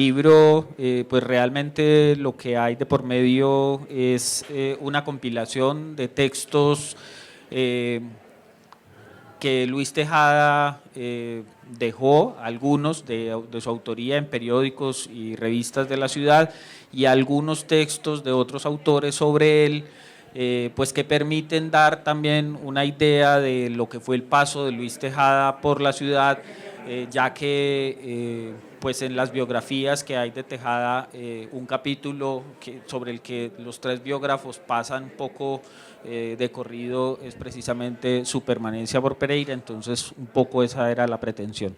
libro, pues realmente lo que hay de por medio es una compilación de textos que Luis Tejada dejó, algunos de su autoría en periódicos y revistas de la ciudad, y algunos textos de otros autores sobre él, pues que permiten dar también una idea de lo que fue el paso de Luis Tejada por la ciudad, ya que pues en las biografías que hay de Tejada, un capítulo sobre el que los tres biógrafos pasan un poco de corrido es precisamente su permanencia por Pereira, entonces un poco esa era la pretensión.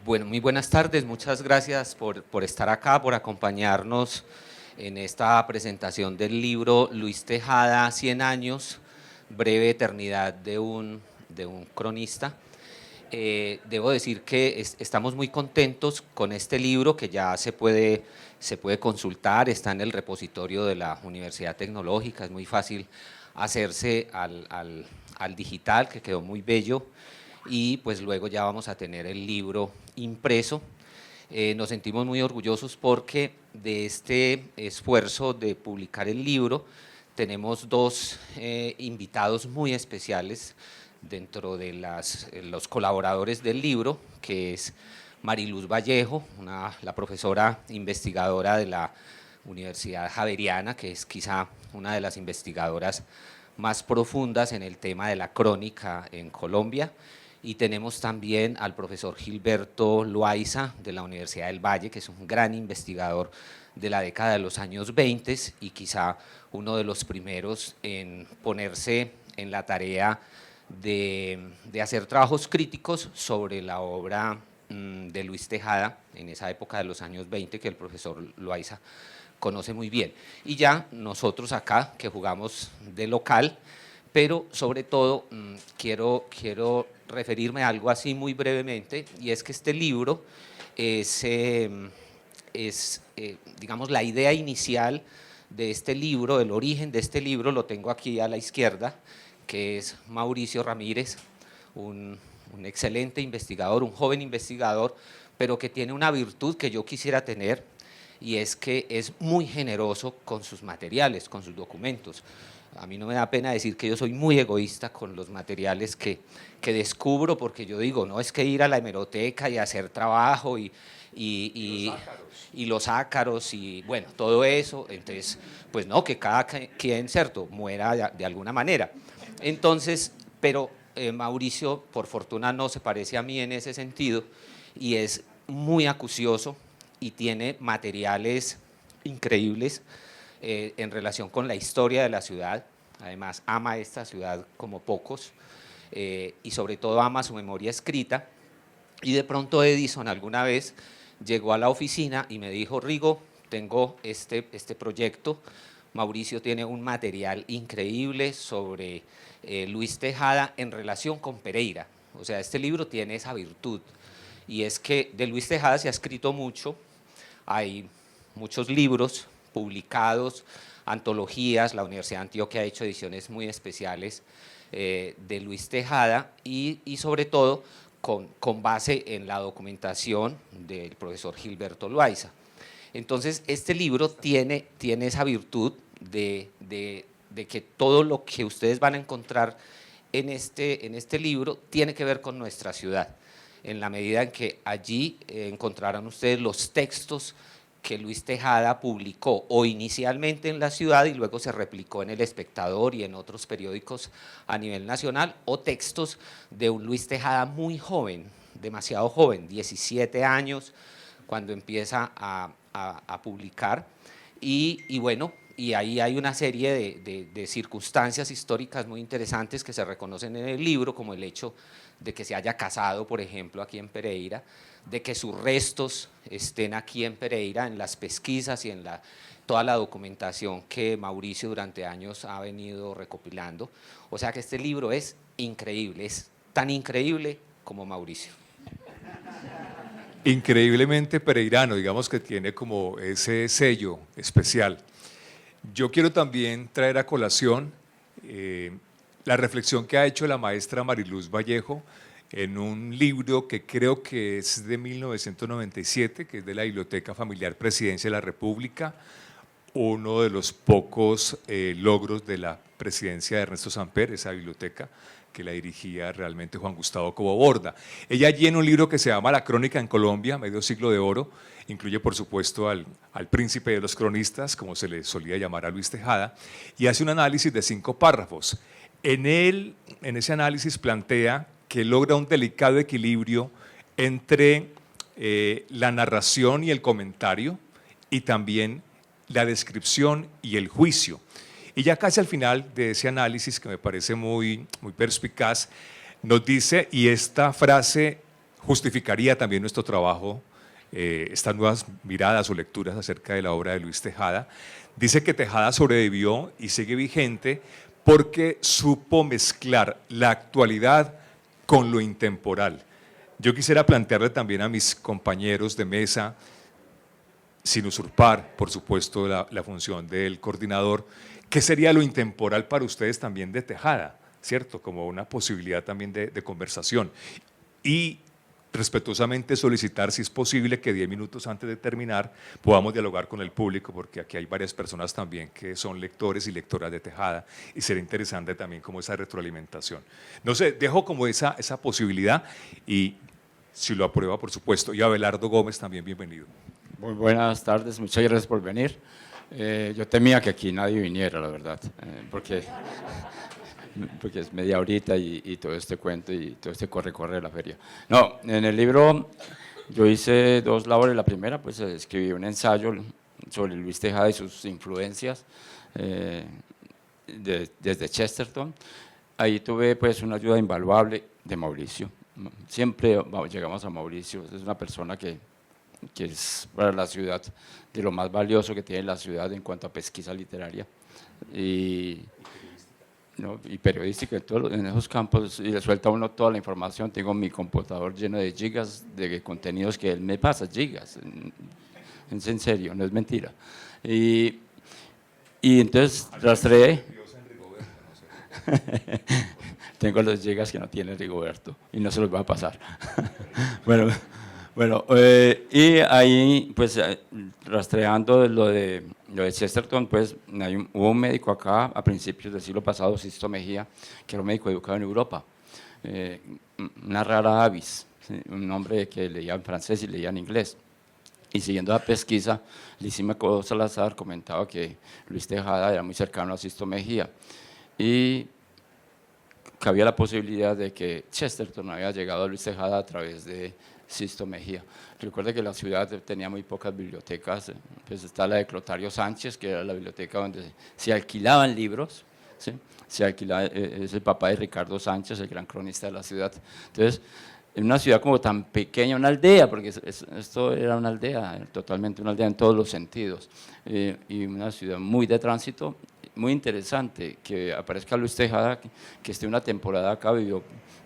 Bueno, muy buenas tardes, muchas gracias por estar acá, por acompañarnos en esta presentación del libro Luis Tejada, 100 años, breve eternidad de un cronista. Debo decir que estamos muy contentos con este libro que ya se puede consultar, está en el repositorio de la Universidad Tecnológica, es muy fácil hacerse al digital, que quedó muy bello, y pues luego ya vamos a tener el libro impreso. Nos sentimos muy orgullosos porque de este esfuerzo de publicar el libro tenemos dos invitados muy especiales dentro de los colaboradores del libro, que es Mariluz Vallejo, la profesora investigadora de la Universidad Javeriana, que es quizá una de las investigadoras más profundas en el tema de la crónica en Colombia, y tenemos también al profesor Gilberto Loaiza de la Universidad del Valle, que es un gran investigador de la década de los años 20 y quizá uno de los primeros en ponerse en la tarea de hacer trabajos críticos sobre la obra de Luis Tejada en esa época de los años 20 que el profesor Loaiza conoce muy bien. Y ya nosotros acá, que jugamos de local, pero sobre todo quiero referirme a algo así muy brevemente, y es que este libro digamos, la idea inicial de este libro, el origen de este libro, lo tengo aquí a la izquierda, que es Mauricio Ramírez, un excelente investigador, un joven investigador, pero que tiene una virtud que yo quisiera tener, y es que es muy generoso con sus materiales, con sus documentos. A mí no me da pena decir que yo soy muy egoísta con los materiales que descubro, porque yo digo, no es que ir a la hemeroteca y hacer trabajo y los ácaros y bueno, todo eso, entonces, pues no, que cada quien, cierto, muera de alguna manera. Entonces, pero Mauricio, por fortuna, no se parece a mí en ese sentido y es muy acucioso y tiene materiales increíbles en relación con la historia de la ciudad. Además, ama esta ciudad como pocos y sobre todo ama su memoria escrita. Y de pronto Edison alguna vez llegó a la oficina y me dijo, Rigo, tengo este proyecto. Mauricio tiene un material increíble sobre Luis Tejada en relación con Pereira. O sea, este libro tiene esa virtud, y es que de Luis Tejada se ha escrito mucho, hay muchos libros publicados, antologías, la Universidad de Antioquia ha hecho ediciones muy especiales de Luis Tejada y sobre todo con base en la documentación del profesor Gilberto Loaiza. Entonces, este libro tiene esa virtud de que todo lo que ustedes van a encontrar en este libro tiene que ver con nuestra ciudad, en la medida en que allí encontrarán ustedes los textos que Luis Tejada publicó o inicialmente en La Ciudad y luego se replicó en El Espectador y en otros periódicos a nivel nacional, o textos de un Luis Tejada muy joven, demasiado joven, 17 años, cuando empieza a publicar, y bueno, y ahí hay una serie de circunstancias históricas muy interesantes que se reconocen en el libro, como el hecho de que se haya casado, por ejemplo, aquí en Pereira, de que sus restos estén aquí en Pereira, en las pesquisas y en toda la documentación que Mauricio durante años ha venido recopilando. O sea que este libro es increíble, es tan increíble como Mauricio. Increíblemente pereirano, digamos que tiene como ese sello especial. Yo quiero también traer a colación la reflexión que ha hecho la maestra Mariluz Vallejo en un libro que creo que es de 1997, que es de la Biblioteca Familiar Presidencia de la República, uno de los pocos logros de la presidencia de Ernesto Samper, esa biblioteca que la dirigía realmente Juan Gustavo Cobo Borda. Ella allí en un libro que se llama La Crónica en Colombia, Medio Siglo de Oro, incluye por supuesto al príncipe de los cronistas, como se le solía llamar a Luis Tejada, y hace un análisis de 5 párrafos. En ese análisis plantea que logra un delicado equilibrio entre la narración y el comentario, y también la descripción y el juicio. Y ya casi al final de ese análisis, que me parece muy perspicaz, nos dice, y esta frase justificaría también nuestro trabajo, estas nuevas miradas o lecturas acerca de la obra de Luis Tejada, dice que Tejada sobrevivió y sigue vigente porque supo mezclar la actualidad con lo intemporal. Yo quisiera plantearle también a mis compañeros de mesa, sin usurpar, por supuesto, la función del coordinador, ¿qué sería lo intemporal para ustedes también de Tejada? ¿Cierto? Como una posibilidad también de conversación. Y respetuosamente solicitar, si es posible, que 10 minutos antes de terminar podamos dialogar con el público, porque aquí hay varias personas también que son lectores y lectoras de Tejada, y sería interesante también como esa retroalimentación. No sé, dejo como esa posibilidad, y si lo aprueba, por supuesto. Y Abelardo Gómez también, bienvenido. Muy buenas tardes, muchas gracias por venir. Yo temía que aquí nadie viniera, la verdad, porque es media horita y todo este cuento y todo este corre de la feria. No, en el libro yo hice 2 labores. La primera, pues escribí un ensayo sobre Luis Tejada y sus influencias desde Chesterton. Ahí tuve pues una ayuda invaluable de Mauricio. Siempre llegamos a Mauricio, es una persona que es para la ciudad de lo más valioso que tiene la ciudad en cuanto a pesquisa literaria y periodística en esos campos, y le suelta a uno toda la información. Tengo mi computador lleno de gigas de contenidos que él me pasa, gigas, es en serio, no es mentira. Y entonces rastreé. Tengo los gigas que no tiene Rigoberto y no se los va a pasar. Bueno, y ahí, pues, rastreando lo de Chesterton, pues, hubo un médico acá a principios del siglo pasado, Sisto Mejía, que era un médico educado en Europa, una rara avis, ¿sí? Un hombre que leía en francés y leía en inglés. Y siguiendo la pesquisa, Lisímaco Salazar comentaba que Luis Tejada era muy cercano a Sisto Mejía, y que había la posibilidad de que Chesterton había llegado a Luis Tejada a través de Sisto Mejía. Recuerda que la ciudad tenía muy pocas bibliotecas, pues está la de Clotario Sánchez, que era la biblioteca donde se alquilaban libros, ¿sí? Es el papá de Ricardo Sánchez, el gran cronista de la ciudad. Entonces, en una ciudad como tan pequeña, una aldea, porque esto era una aldea, totalmente una aldea en todos los sentidos, y una ciudad muy de tránsito, muy interesante que aparezca Luis Tejada, que esté una temporada acá, vivió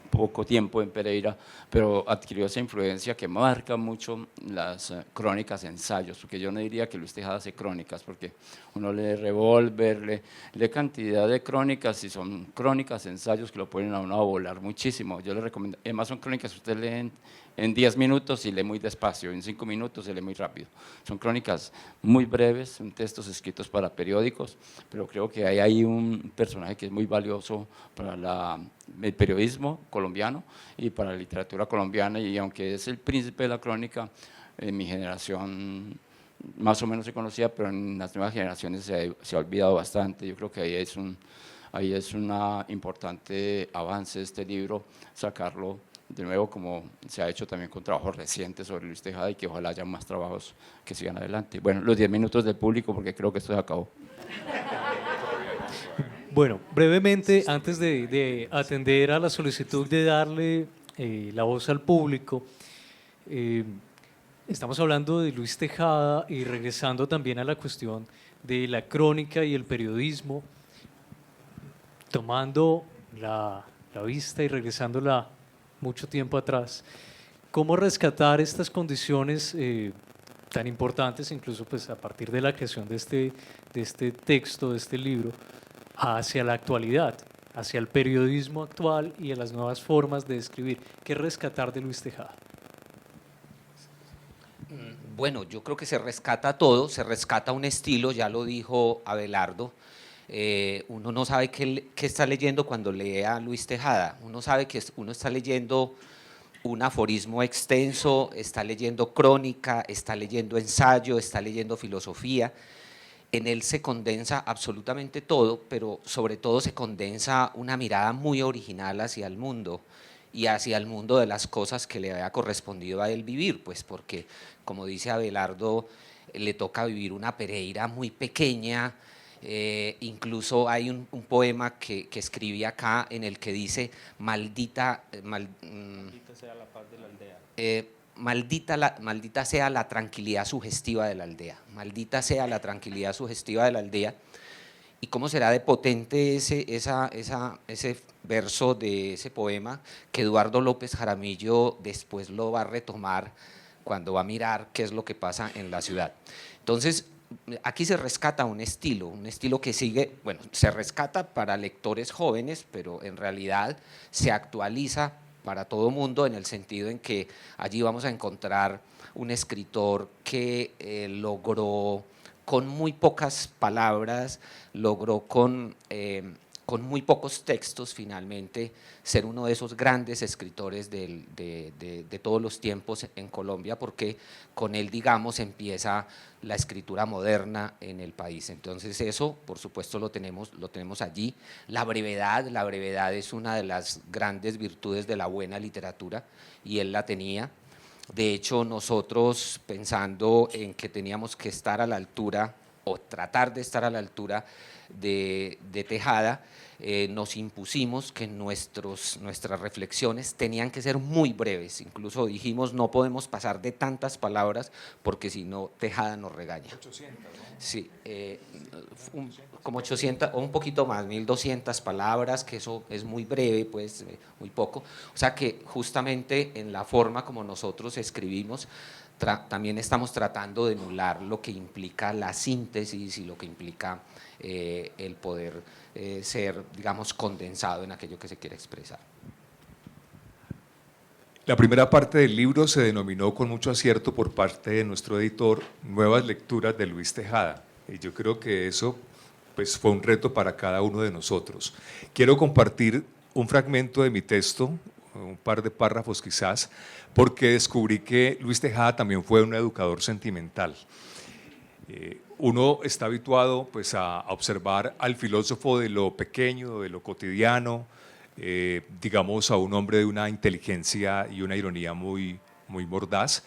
poco tiempo en Pereira, pero adquirió esa influencia que marca mucho las crónicas, ensayos, porque yo no diría que Luis Tejada hace crónicas, porque uno lee Revolver, lee cantidad de crónicas, y son crónicas, ensayos que lo ponen a uno a volar muchísimo. Yo le recomiendo, además son crónicas que usted lee en 10 minutos y lee muy despacio, en 5 minutos se lee muy rápido. Son crónicas muy breves, son textos escritos para periódicos, pero creo que hay ahí un personaje que es muy valioso para el periodismo colombiano y para la literatura colombiana, y aunque es el príncipe de la crónica, en mi generación más o menos se conocía, pero en las nuevas generaciones se ha olvidado bastante. Yo creo que ahí es un importante avance este libro, sacarlo de nuevo, como se ha hecho también con trabajos recientes sobre Luis Tejada, y que ojalá haya más trabajos que sigan adelante. Bueno, los 10 minutos del público, porque creo que esto se acabó. Bueno, brevemente, antes de atender a la solicitud de darle la voz al público, estamos hablando de Luis Tejada y regresando también a la cuestión de la crónica y el periodismo, tomando la vista y regresándola mucho tiempo atrás. ¿Cómo rescatar estas condiciones tan importantes, incluso pues a partir de la creación de este texto, de este libro, hacia la actualidad? hacia el periodismo actual y a las nuevas formas de escribir. ¿Qué rescatar de Luis Tejada? Bueno, yo creo que se rescata todo, se rescata un estilo, ya lo dijo Abelardo. Uno no sabe qué está leyendo cuando lee a Luis Tejada. Uno sabe que uno está leyendo un aforismo extenso, está leyendo crónica, está leyendo ensayo, está leyendo filosofía. En él se condensa absolutamente todo, pero sobre todo se condensa una mirada muy original hacia el mundo y hacia el mundo de las cosas que le había correspondido a él vivir, pues porque, como dice Abelardo, le toca vivir una Pereira muy pequeña. Incluso hay un poema que escribí acá en el que dice maldita sea la paz de la aldea. Maldita sea la tranquilidad sugestiva de la aldea, maldita sea la tranquilidad sugestiva de la aldea. ¿Y cómo será de potente ese verso de ese poema que Eduardo López Jaramillo después lo va a retomar cuando va a mirar qué es lo que pasa en la ciudad? Entonces, aquí se rescata un estilo que sigue, bueno, se rescata para lectores jóvenes, pero en realidad se actualiza para todo mundo en el sentido en que allí vamos a encontrar un escritor que logró con muy pocas palabras, logró con muy pocos textos finalmente ser uno de esos grandes escritores de todos los tiempos en Colombia, porque con él, digamos, empieza la escritura moderna en el país. Entonces eso, por supuesto, lo tenemos allí. La brevedad es una de las grandes virtudes de la buena literatura y él la tenía. De hecho, nosotros, pensando en que teníamos que estar a la altura o tratar de estar a la altura de Tejada, nos impusimos que nuestras reflexiones tenían que ser muy breves. Incluso dijimos, no podemos pasar de tantas palabras porque si no Tejada nos regaña. 800, ¿no? Sí, como 800 o un poquito más, 1200 palabras, que eso es muy breve, pues muy poco. O sea que justamente en la forma como nosotros escribimos, también estamos tratando de emular lo que implica la síntesis y lo que implica el poder ser, digamos, condensado en aquello que se quiere expresar. La primera parte del libro se denominó con mucho acierto por parte de nuestro editor Nuevas lecturas de Luis Tejada, y yo creo que eso pues, fue un reto para cada uno de nosotros. Quiero compartir un fragmento de mi texto, un par de párrafos quizás, porque descubrí que Luis Tejada también fue un educador sentimental. Uno está habituado pues, a observar al filósofo de lo pequeño, de lo cotidiano, digamos a un hombre de una inteligencia y una ironía muy, muy mordaz,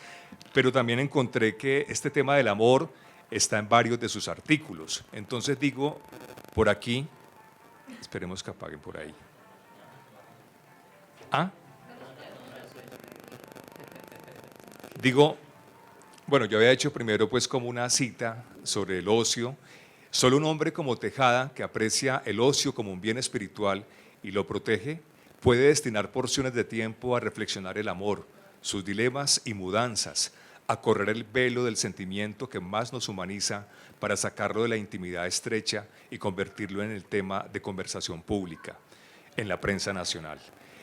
pero también encontré que este tema del amor está en varios de sus artículos. Entonces digo, por aquí, esperemos que apaguen por ahí. ¿Ah? Digo, bueno, yo había hecho primero pues como una cita sobre el ocio. Solo un hombre como Tejada, que aprecia el ocio como un bien espiritual y lo protege, puede destinar porciones de tiempo a reflexionar el amor, sus dilemas y mudanzas, a correr el velo del sentimiento que más nos humaniza para sacarlo de la intimidad estrecha y convertirlo en el tema de conversación pública, en la prensa nacional.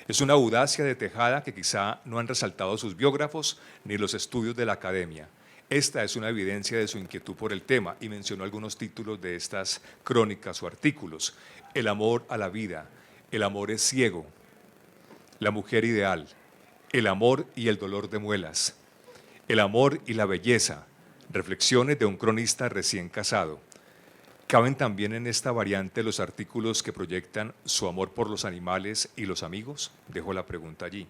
Es una audacia de Tejada que quizá no han resaltado sus biógrafos ni los estudios de la academia. Esta es una evidencia de su inquietud por el tema y mencionó algunos títulos de estas crónicas o artículos. El amor a la vida, el amor es ciego, la mujer ideal, el amor y el dolor de muelas, el amor y la belleza, reflexiones de un cronista recién casado. ¿Caben también en esta variante los artículos que proyectan su amor por los animales y los amigos? Dejo la pregunta allí.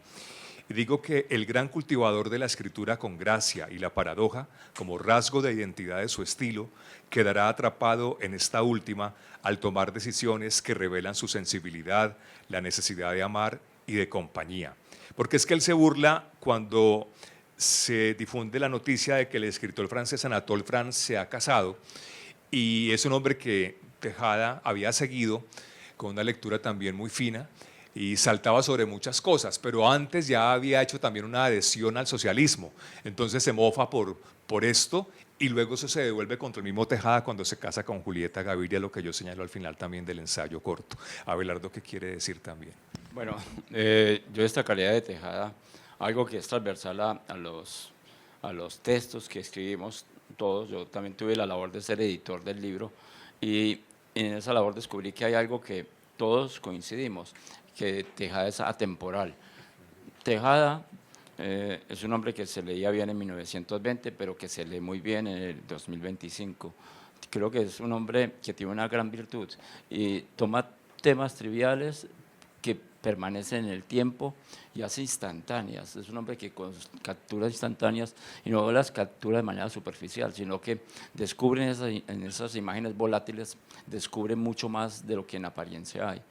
Y digo que el gran cultivador de la escritura con gracia y la paradoja, como rasgo de identidad de su estilo, quedará atrapado en esta última al tomar decisiones que revelan su sensibilidad, la necesidad de amar y de compañía. Porque es que él se burla cuando se difunde la noticia de que el escritor francés Anatole France se ha casado, y es un hombre que Tejada había seguido con una lectura también muy fina y saltaba sobre muchas cosas, pero antes ya había hecho también una adhesión al socialismo. Entonces se mofa por esto y luego eso se devuelve contra el mismo Tejada cuando se casa con Julieta Gaviria, lo que yo señalo al final también del ensayo corto. Abelardo, ¿qué quiere decir también? Bueno, yo destacaría de Tejada algo que es transversal a los textos que escribimos todos. Yo también tuve la labor de ser editor del libro y en esa labor descubrí que hay algo que todos coincidimos, que Tejada es atemporal. Tejada es un hombre que se leía bien en 1920, pero que se lee muy bien en el 2025. Creo que es un hombre que tiene una gran virtud y toma temas triviales que permanecen en el tiempo y hace instantáneas. Es un hombre que con capturas instantáneas y no las captura de manera superficial, sino que descubre en esas imágenes volátiles, descubre mucho más de lo que en apariencia hay.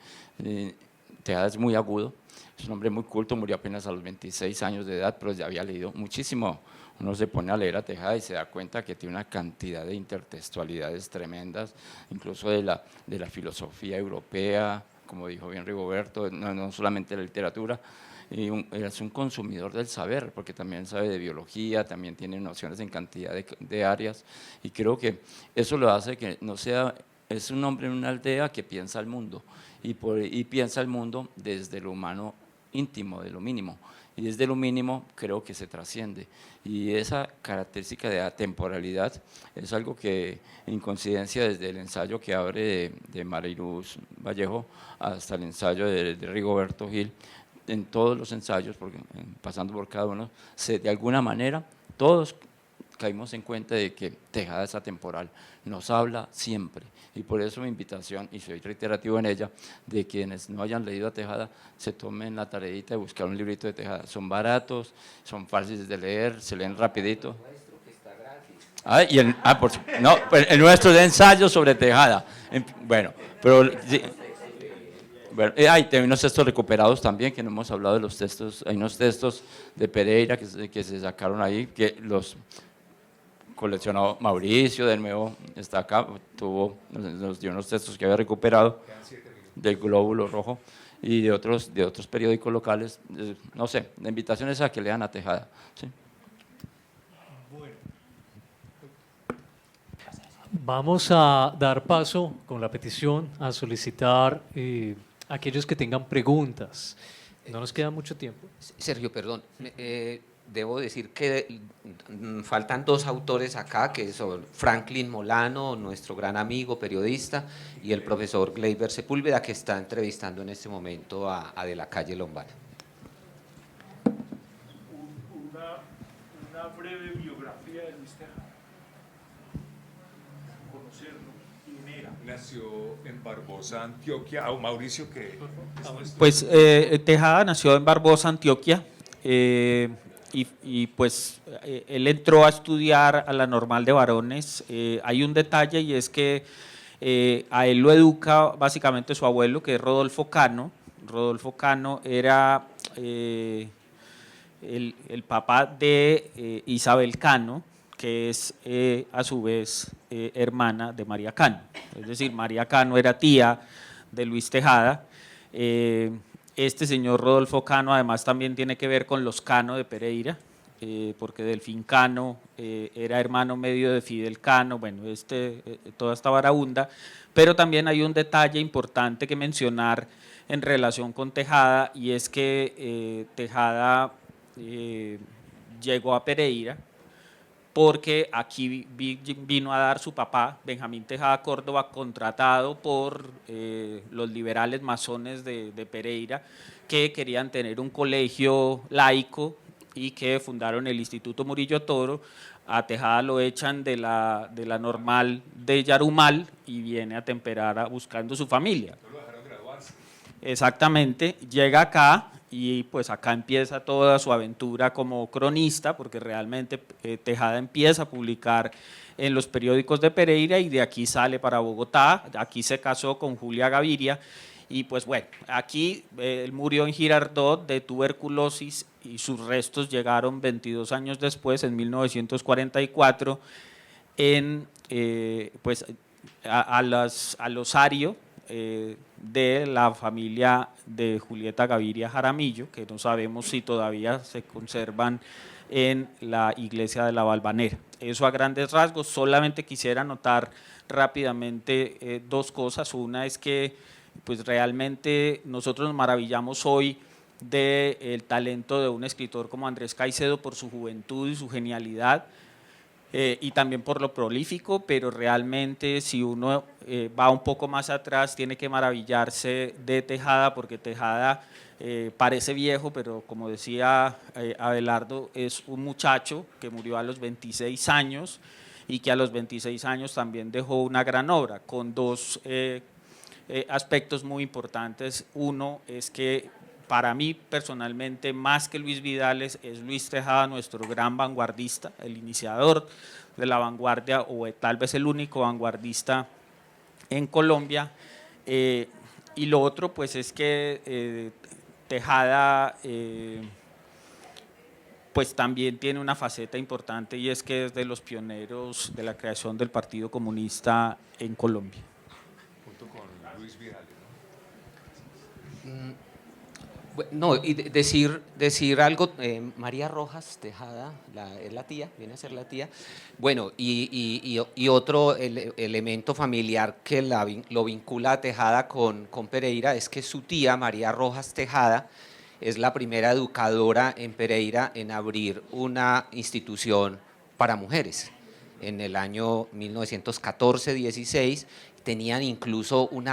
Tejada es muy agudo, es un hombre muy culto, murió apenas a los 26 años de edad, pero ya había leído muchísimo. Uno se pone a leer a Tejada y se da cuenta que tiene una cantidad de intertextualidades tremendas, incluso de la filosofía europea, como dijo bien Rigoberto, no solamente la literatura, y es un consumidor del saber, porque también sabe de biología, también tiene nociones en cantidad de áreas, y creo que eso lo hace que no sea, es un hombre en una aldea que piensa el mundo, y piensa el mundo desde lo humano íntimo, de lo mínimo, y desde lo mínimo creo que se trasciende, y esa característica de atemporalidad es algo que en coincidencia desde el ensayo que abre de Mariluz Vallejo hasta el ensayo de Rigoberto Gil, en todos los ensayos, porque, pasando por cada uno, de alguna manera todos caímos en cuenta de que Tejada es atemporal, nos habla siempre, y por eso mi invitación, y soy reiterativo en ella, de quienes no hayan leído a Tejada, se tomen la tareita de buscar un librito de Tejada. Son baratos, son fáciles de leer, se leen rapidito. Pues el nuestro de ensayo sobre Tejada. Bueno, pero... Bueno, hay unos textos recuperados también, que no hemos hablado de los textos, hay unos textos de Pereira que se sacaron ahí, que los coleccionó Mauricio, de nuevo está acá, nos dio unos textos que había recuperado del Glóbulo Rojo y de otros periódicos locales. No sé, la invitación es a que lean a Tejada. ¿Sí? Bueno. Vamos a dar paso con la petición a solicitar a aquellos que tengan preguntas. No nos queda mucho tiempo. Sergio, perdón, debo decir que faltan dos autores acá, que son Franklin Molano, nuestro gran amigo periodista, y el profesor Gleyber Sepúlveda, que está entrevistando en este momento a De la Calle Lombana. Una breve biografía de Luis Tejada. Conocerlo, quién era. Nació en Barbosa, Antioquia. Mauricio, que... Pues Tejada nació en Barbosa, Antioquia, y pues él entró a estudiar a la Normal de Varones. Hay un detalle, y es que a él lo educa básicamente su abuelo, que es Rodolfo Cano. Rodolfo Cano era el papá de Isabel Cano, que es a su vez hermana de María Cano. Es decir, María Cano era tía de Luis Tejada. Este señor Rodolfo Cano además también tiene que ver con los Cano de Pereira, porque Delfín Cano era hermano medio de Fidel Cano, bueno, toda esta varaunda. Pero también hay un detalle importante que mencionar en relación con Tejada, y es que Tejada llegó a Pereira porque aquí vino a dar su papá, Benjamín Tejada Córdoba, contratado por los liberales masones de Pereira, que querían tener un colegio laico y que fundaron el Instituto Murillo Toro. A Tejada lo echan de la Normal de Yarumal y viene a Temperara buscando su familia. No lo dejaron graduarse. Exactamente, llega acá y pues acá empieza toda su aventura como cronista, porque realmente Tejada empieza a publicar en los periódicos de Pereira y de aquí sale para Bogotá. Aquí se casó con Julia Gaviria y pues bueno, aquí él murió en Girardot de tuberculosis y sus restos llegaron 22 años después, en 1944, pues al osario de la familia de Julieta Gaviria Jaramillo, que no sabemos si todavía se conservan en la iglesia de la Valvanera. eso a grandes rasgos. Solamente quisiera anotar rápidamente dos cosas. Una es que pues realmente nosotros nos maravillamos hoy del talento de un escritor como Andrés Caicedo por su juventud y su genialidad, y también por lo prolífico, pero realmente si uno va un poco más atrás tiene que maravillarse de Tejada, porque Tejada parece viejo, pero como decía Abelardo, es un muchacho que murió a los 26 años y que a los 26 años también dejó una gran obra con dos aspectos muy importantes. Uno es que para mí personalmente, más que Luis Vidales, es Luis Tejada nuestro gran vanguardista, el iniciador de la vanguardia, o tal vez el único vanguardista en Colombia. Y lo otro pues es que Tejada pues también tiene una faceta importante, y es que es de los pioneros de la creación del Partido Comunista en Colombia. Junto con Luis Vidales, No, y decir algo, María Rojas Tejada, es la tía, viene a ser la tía. Bueno, y otro elemento familiar que lo vincula a Tejada con Pereira es que su tía, María Rojas Tejada, es la primera educadora en Pereira en abrir una institución para mujeres. En el año 1914-16 tenían incluso un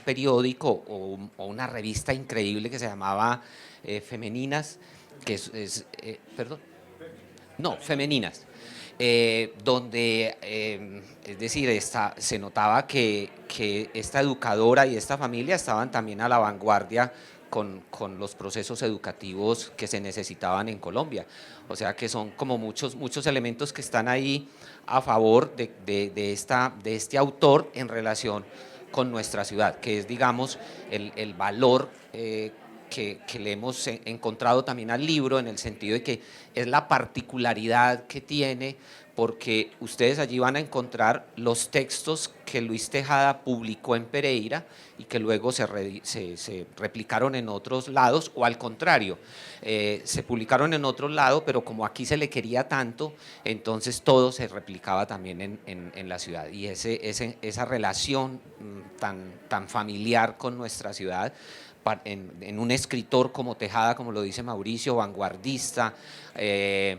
periódico o una revista increíble que se llamaba Femeninas, que Femeninas, donde, es decir, se notaba que esta educadora y esta familia estaban también a la vanguardia con los procesos educativos que se necesitaban en Colombia. O sea que son como muchos elementos que están ahí a favor de este autor en relación con nuestra ciudad, que es, digamos, el valor que le hemos encontrado también al libro, en el sentido de que es la particularidad que tiene, porque ustedes allí van a encontrar los textos que Luis Tejada publicó en Pereira y que luego se replicaron en otros lados, o al contrario, se publicaron en otros lados, pero como aquí se le quería tanto, entonces todo se replicaba también en la ciudad. Y esa relación tan familiar con nuestra ciudad, en un escritor como Tejada, como lo dice Mauricio, vanguardista, que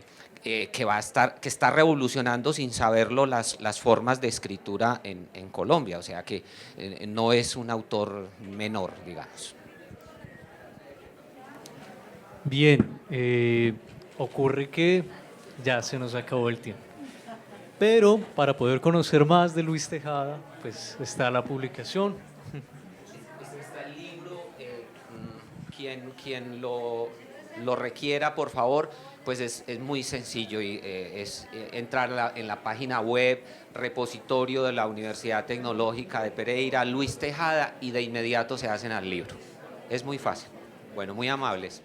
está revolucionando sin saberlo las formas de escritura en Colombia, o sea que no es un autor menor, digamos. Bien, ocurre que ya se nos acabó el tiempo, pero para poder conocer más de Luis Tejada, pues está la publicación. Está el libro, quien lo requiera, por favor, pues es muy sencillo, y es entrar en la página web, repositorio de la Universidad Tecnológica de Pereira, Luis Tejada, y de inmediato se hacen al libro. Es muy fácil. Bueno, muy amables.